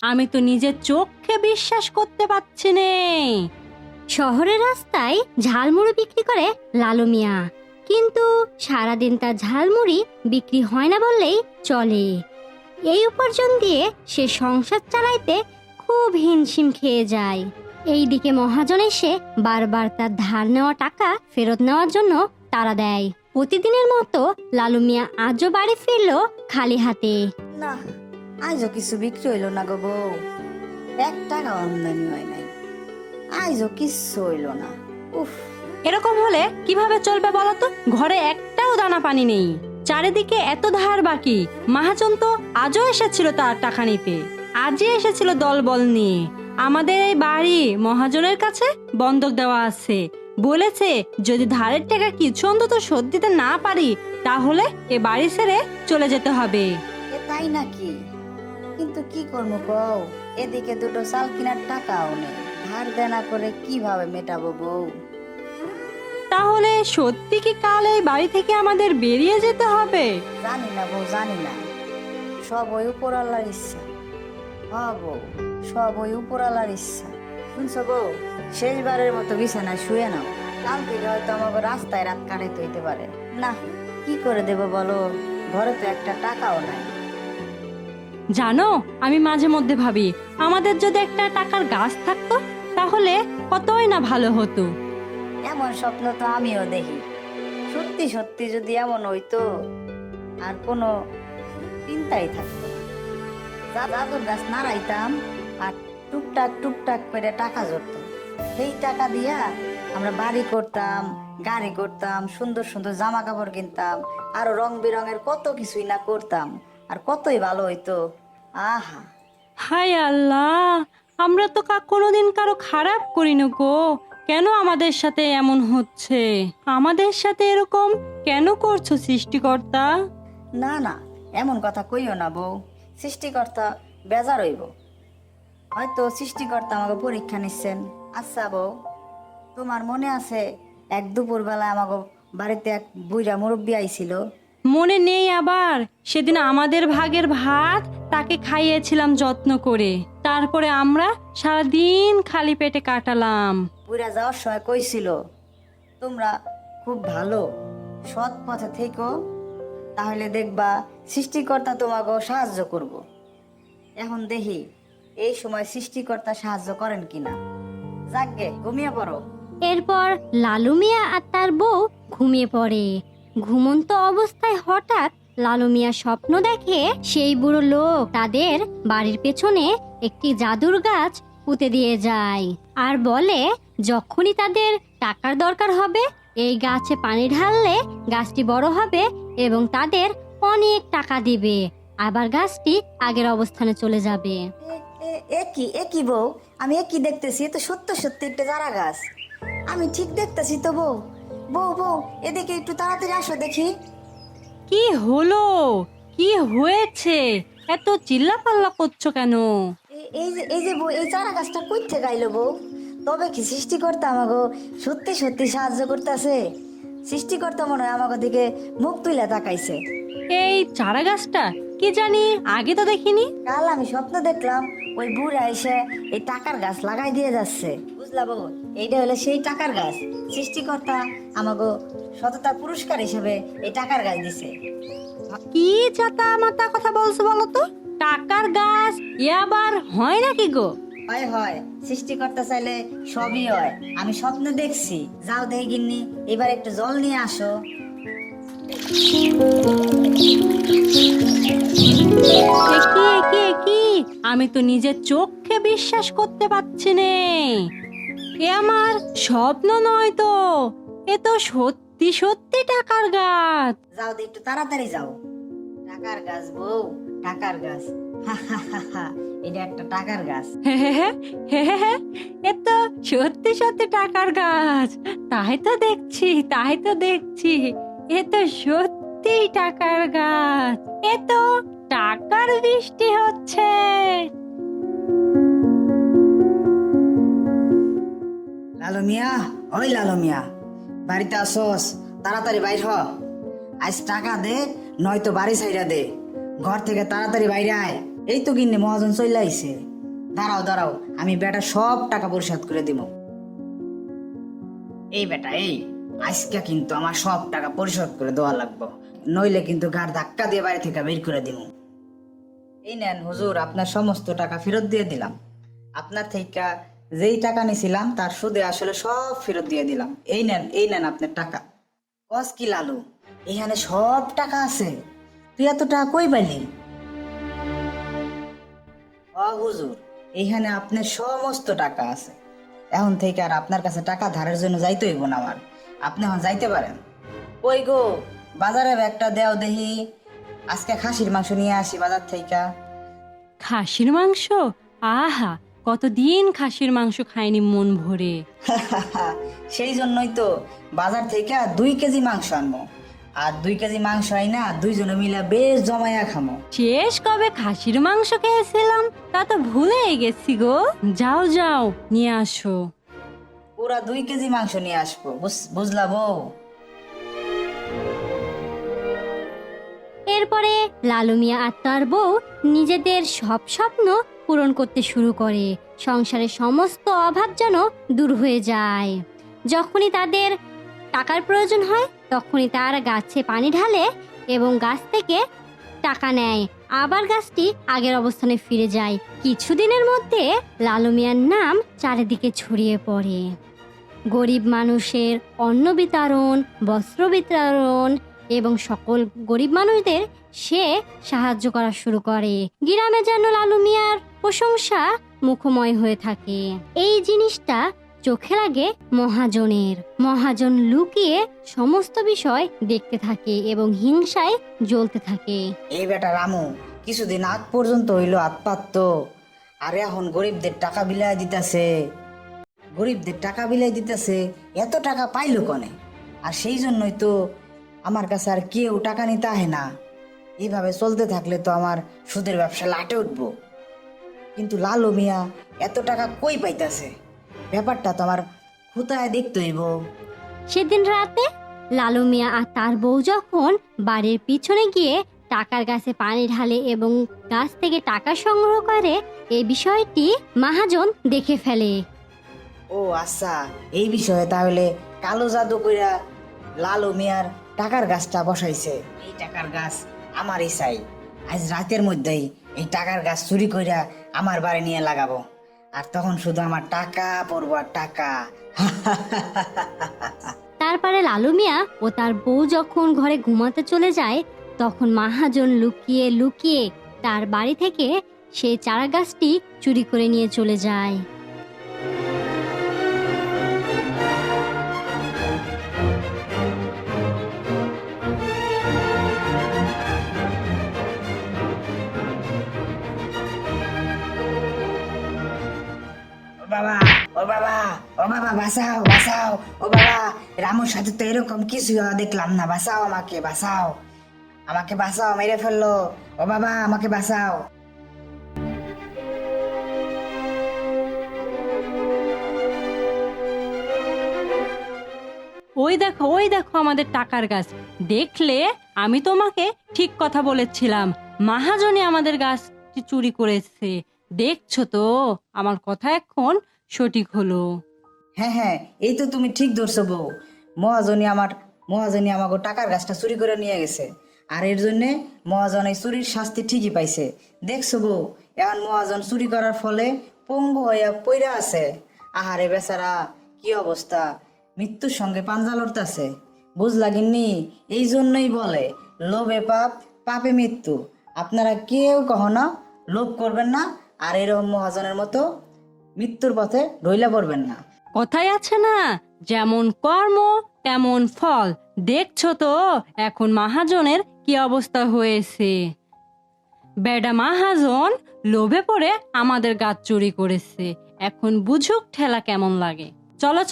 আমি তো নিজের চোখে বিশ্বাস করতে পারছি নে। শহরের রাস্তায় ঝালমুড়ি বিক্রি করে লালু মিয়া, কিন্তু সারাদিন তার ঝালমুড়ি বিক্রি হয় না বললেই চলে। এই উপার্জন দিয়ে সে সংসার চালাইতে খুব হিমশিম খেয়ে যায়। এইদিকে মহাজন এসে বারবার তার ধার নেওয়া টাকা ফেরত নেওয়ার জন্য তাড়া দেয়। প্রতিদিনের মতো লালু মিয়া আজও বাড়ি ফিরল খালি হাতে। না, আজও কিছু বিক্রি হইল না গো বউ, 1 টাকা আমদানি হয় নাই, আজও কিচ্ছু হইল না। উফ, এরকম হলে কিভাবে চলবে বলো তো? ঘরে একটাও দানা পানি নেই, চারিদিকে এত ধার বাকি। মহাজন তো আজও এসেছিল তার টাকা নিতে, আজই এসেছিল দলবল নিয়ে। আমাদের এই বাড়ি মহাজনের কাছে বন্ধক দেওয়া আছে, বলেছে যদি ধারের টাকা কিছু অন্তত শোধ দিতে না পারি তাহলে এ বাড়ি ছেড়ে চলে যেতে হবে। এ তাই নাকি? কিন্তু কি করবো কও, এদিকে 2টো চাল কেনার টাকাও নেই, ধার দেনা করে কিভাবে মেটাবো বউ? তাহলে সত্যি কি কাল এই বাড়ি থেকে আমাদের বেরিয়ে যেতে হবে? জানি না বউ, জানি না, সব ওই উপরওয়ালার ইচ্ছা। হ্যাঁ বউ, সব ওই উপরওয়ালার ইচ্ছা। শুনছো বউ, শেষবারের মতো বিছানায় শুয়ে নাও, কাল থেকে হয়তো আমাকে রাস্তায় রাত কাটাইতে হইতে পারে। না, কি করে দেবো বলো, ঘরে তো একটা টাকাও নাই। জানো, আমি মাঝে মধ্যে ভাবি আমাদের যদি একটা টাকার গাছ থাকতো তাহলে কতই না ভালো হতো। এমন স্বপ্ন তো আমিও দেখি, সত্যি সত্যি যদি এমন হইতো আর কোনো চিন্তাই থাকতো না। জাদুর গাছ নাড়াইতাম আর টুকটাক টুকটাক করে টাকা জড়তো, সেই টাকা দিয়া আমরা বাড়ি করতাম, গাড়ি করতাম, সুন্দর সুন্দর জামা কাপড় কিনতাম, আরো রং বেরঙের কত কিছুই না করতাম, আর কতই ভালো হইতো। আহা, হায় আল্লাহ, আমরা তো কোনোদিন কারো খারাপ করি না গো, কেন আমাদের সাথে এমন হচ্ছে? আমাদের সাথে এরকম কেন করছো সৃষ্টিকর্তা? না না, এমন কথা কইও না বউ, সৃষ্টিকর্তা বেজার হইব, হয়তো সৃষ্টিকর্তা আমাকে পরীক্ষা নিচ্ছেন। আচ্ছা বউ, তোমার মনে আছে এক দুপুর বেলা আমাকে বাড়িতে এক বুইড়া মুরব্বী আইছিল? মনে নেই আবার? সেদিন আমাদের ভাগের ভাত তাকে খাইয়েছিলাম যত্ন করে, তারপরে আমরা সারাদিন খালি পেটে কাটালাম। বুইড়া যাওয়ার সময় কইছিল, তোমরা খুব ভালো সৎ পথে থেকো, তাহলে দেখবা সৃষ্টিকর্তা তোমাকে সাহায্য করব। এখন দেখি এই সময় সৃষ্টিকর্তা সাহায্য করেন কিনা। যাকগে, ঘুমিয়ে পড়ো। এরপর লালু মিয়া আর তার বউ ঘুমিয়ে পড়ে। ঘুমন্ত অবস্থায় হঠাৎ লালু মিয়া স্বপ্ন দেখে সেই বুড়ো লোক তাদের বাড়ির পেছনে একটি জাদুর গাছ পুঁতে দিয়ে যায় আর বলে যখনই তাদের টাকার দরকার হবে এই গাছে পানি ঢাললে গাছটি বড় হবে এবং তাদের অনেক টাকা দিবে, আবার গাছটি আগের অবস্থানে চলে যাবে। একই বউ, আমি একই দেখতেছি, তো সত্য সত্যি একটা চারা গাছ, আমি ঠিক দেখতেছি তো বউ। বউ বউ, এদিকে একটু তাড়াতাড়ি আসো দেখি। কি হলো? কি হয়েছে? এত চিল্লাপাল্লা করছো কেন? এই যে বউ, এই চারা গাছটা কই থেকে আইলো বউ? তবে কি সৃষ্টিকর্তা আমাকে সত্যি সত্যি সাহায্য করতেছে? সৃষ্টিকর্তা মনে হয় আমাকে দিকে মুখ তুইলা তাকাইছে। এই চারা গাছটা কি জানি, আগে তো দেখিনি। কাল আমি স্বপ্ন দেখলাম ওই বুড়া এসে এই টাকার গাছ লাগাই দিয়ে যাচ্ছে, বুঝলা বউ? এইটা হলো সেই টাকার গাছ, সৃষ্টিকর্তা আমাকে সততার পুরস্কার হিসেবে এই টাকার গাছ দিছে। কি চাতা মাতা কথা বলছো বলো তো? টাকার গাছ এ আবার হয় নাকি গো? হয় হয়, সৃষ্টিকর্তা চাইলে সবই হয়, আমি স্বপ্ন দেখছি। যাও দেখি গিন্নি, এবার একটু জল নিয়ে আসো। একি একি একি, আমি তো নিজের চোখে বিশ্বাস করতে পারছি নে। এ আমার স্বপ্ন নয় তো, এ তো সত্যি সত্যি টাকার গাছ। যাও দেখি, একটু তাড়াতাড়ি যাও। টাকার গাছ বউ, টাকার গাছ, এটা একটা টাকার গাছ। এ তো সত্যি সত্যি টাকার গাছ। তাই তো দেখছি, তাই তো দেখছি, এ তো সত্যি টাকার গাছ। এ তো টাকার বৃষ্টি হচ্ছে। লালু মিয়া, ওই লালু মিয়া, বাড়িতে আসোস? তাড়াতাড়ি বাইর হ, আজ টাকা দে, নয়তো বাড়ি ছাইরা দে, ঘর থেকে তাড়াতাড়ি বাইরে আয়। এই তো গিন্নি, মহাজন চলে আইছে। দাঁড়াও দাঁড়াও, আমি বেটা সব টাকা পরিশোধ করে দিব। এই বেটা এই, আজকে কিন্তু আমার সব টাকা পরিশোধ করে দেওয়া লাগবে, নইলে কিন্তু গাড় ধাক্কা দিয়ে বাড়ি থেকে বের করে দিব। এই নেন হুজুর, আপনার সমস্ত টাকা ফেরত দিয়ে দিলাম। আপনার থেকে যেই টাকা নিয়েছিলাম তার সুদে আসলে সব ফেরত দিয়ে দিলাম। এই নেন আপনার টাকা। কস কি লালু, এখানে সব টাকা আছে? তুই এত টাকা কই পাইলি? হুজুর, এইখানে আপনার সমস্ত টাকা আছে। এখন থেকে আর আপনার কাছে টাকা ধারের জন্য যাইতে হইব না আমার। আপনি এখন যাইতে পারেন। ওই গো, বাজারে ব্যাগটা দেও দেখি, আজকে খাসির মাংস নিয়ে আসি বাজার থেকে। খাসির মাংস? আহা, কতদিন খাসির মাংস খাইনি মন ভরে। সেই জন্যই তো বাজার থেকে 2 কেজি মাংস আনবো, আর 2 কেজি মাংস আইনা দুইজনে মিলে বেশ জমাইয়া খামো। শেষ কবে খাসির মাংস খেয়েছিলাম তা তো ভুলেই গেছি গো। যাও যাও, নিয়ে আসো। পুরা 2 কেজি মাংস নিয়ে আসবো, বুঝলা বউ? এরপরে লালু মিয়া আর তার বউ নিজেদের সব স্বপ্ন পূরণ করতে শুরু করে। সংসারের সমস্ত অভাব যেন দূর হয়ে যায়। যখনই তাদের টাকার প্রয়োজন হয় তখনই তারা গাছে পানি ঢালে এবং গাছ থেকে টাকা নেয়। আবার গাছটি আগের অবস্থানে ফিরে যায়। কিছুদিনের মধ্যে লালু মিয়ার নাম চারিদিকে ছড়িয়ে পড়ে। গরিব মানুষের অন্ন বিতরণ, বস্ত্র বিতরণ এবং সকল গরিব মানুষদের সে সাহায্য করা শুরু করে। গ্রামে যেন লালু মিয়ার প্রশংসা মুখময় হয়ে থাকে। এই জিনিসটা চোখে লাগে মহাজনের। মহাজন লুকিয়ে সমস্ত বিষয় দেখতে থাকে এবং হিংসায় জ্বলতে থাকে। এই বেটা রামু কিছুদিন আগ পর্যন্ত হইলো আত্মাত্ম, আর এখন গরিবদের টাকা বিলাই দিতেছে। এত টাকা পাইলো কনে? আর সেই জন্যই তো আমার কাছে আর কেউ টাকা নিতে আহে না। এইভাবে চলতে থাকলে তো আমার সুদের ব্যবসা লাটে উঠবো। কিন্তু লালু মিয়া এত টাকা কই পাইতাছে? ব্যাপারটা তো আমার খুঁতায় দেখতে হইব। সেদিন রাতে লালু মিয়া আর তার বউ যখন বাড়ির পিছনে গিয়ে টাকার গাছে পানি ঢালে এবং গাছ থেকে টাকা সংগ্রহ করে, এই বিষয়টি মহাজন দেখে ফেলে। ও আচ্ছা, এই বিষয়ে তাহলে কালো জাদু কইরা লালু মিয়ার টাকার গাছটা বসাইছে। এই টাকার গাছ আমারই চাই। আজ রাতের মধ্যেই এই টাকার গাছ চুরি কইরা আমার বাড়ি নিয়ে লাগাবো, আর তখন শুধু আমার টাকা পড়বো আর টাকা। তারপরে লালু মিয়া ও তার বউ যখন ঘরে ঘুমাতে চলে যায়, তখন মহাজন লুকিয়ে লুকিয়ে তার বাড়ি থেকে সেই চারা গাছটি চুরি করে নিয়ে চলে যায়। ও বাবা বাঁচাও। ও বাবা, রামুর সাথে তো এরকম কিছু দেখলাম না। বাঁচাও, আমাকে বাঁচাও, মেরে ফেললো। ও বাবা, আমাকে বাঁচাও। ওই দেখো আমাদের টাকার গাছ। দেখলে, আমি তোমাকে ঠিক কথা বলেছিলাম। মহাজনী আমাদের গাছটি চুরি করেছে। দেখছো তো, আমার কথা এখন সঠিক হলো। হ্যাঁ, এই তো তুমি ঠিক ধরছো বউ। মহাজনী আমাকে টাকার গাছটা চুরি করে নিয়ে গেছে, আর এর জন্য মহাজন এই চুরির শাস্তি ঠিকই পাইছে। দেখছো বউ, এখন মহাজন চুরি করার ফলে পঙ্গু হইয়া পইরা আছে। আহারে বেচারা, কি অবস্থা, মৃত্যুর সঙ্গে পাঞ্জা লড়তাছে। বুঝলা গিন্নি? এই জন্যই বলে লোভে পাপ, পাপে মৃত্যু। আপনারা কেউ কখনো লোভ করবেন না, আর এরকম মহাজনের মতো মৃত্যুর পথে রইলা পড়বেন না। কথাই আছে না, যেমন কর্ম তেমন ফল। দেখছো তো এখন মহাজনের কি অবস্থা হয়েছে। বেডা মহাজন লোভে পড়ে আমাদের গাছ চুরি করেছে। এখন বুঝুক ঠেলা কেমন লাগে। চলো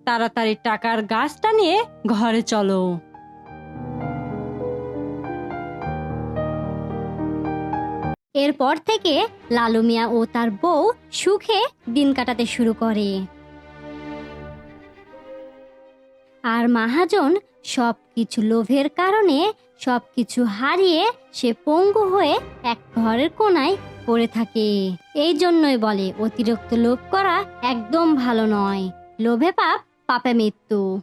তাড়াতাড়ি টাকার গাছটা নিয়ে ঘরে চলো। এরপর থেকে লালু মিয়া ও তার বউ সুখে দিন কাটাতে শুরু করে। আর মহাজন সবকিছু লোভের কারণে সবকিছু হারিয়ে সে পঙ্গু হয়ে এক ঘরের কোনায় পড়ে থাকে। এই জন্যই বলে অতিরিক্ত লোভ করা একদম ভালো নয়। লোভে পাপ, পাপে মৃত্যু।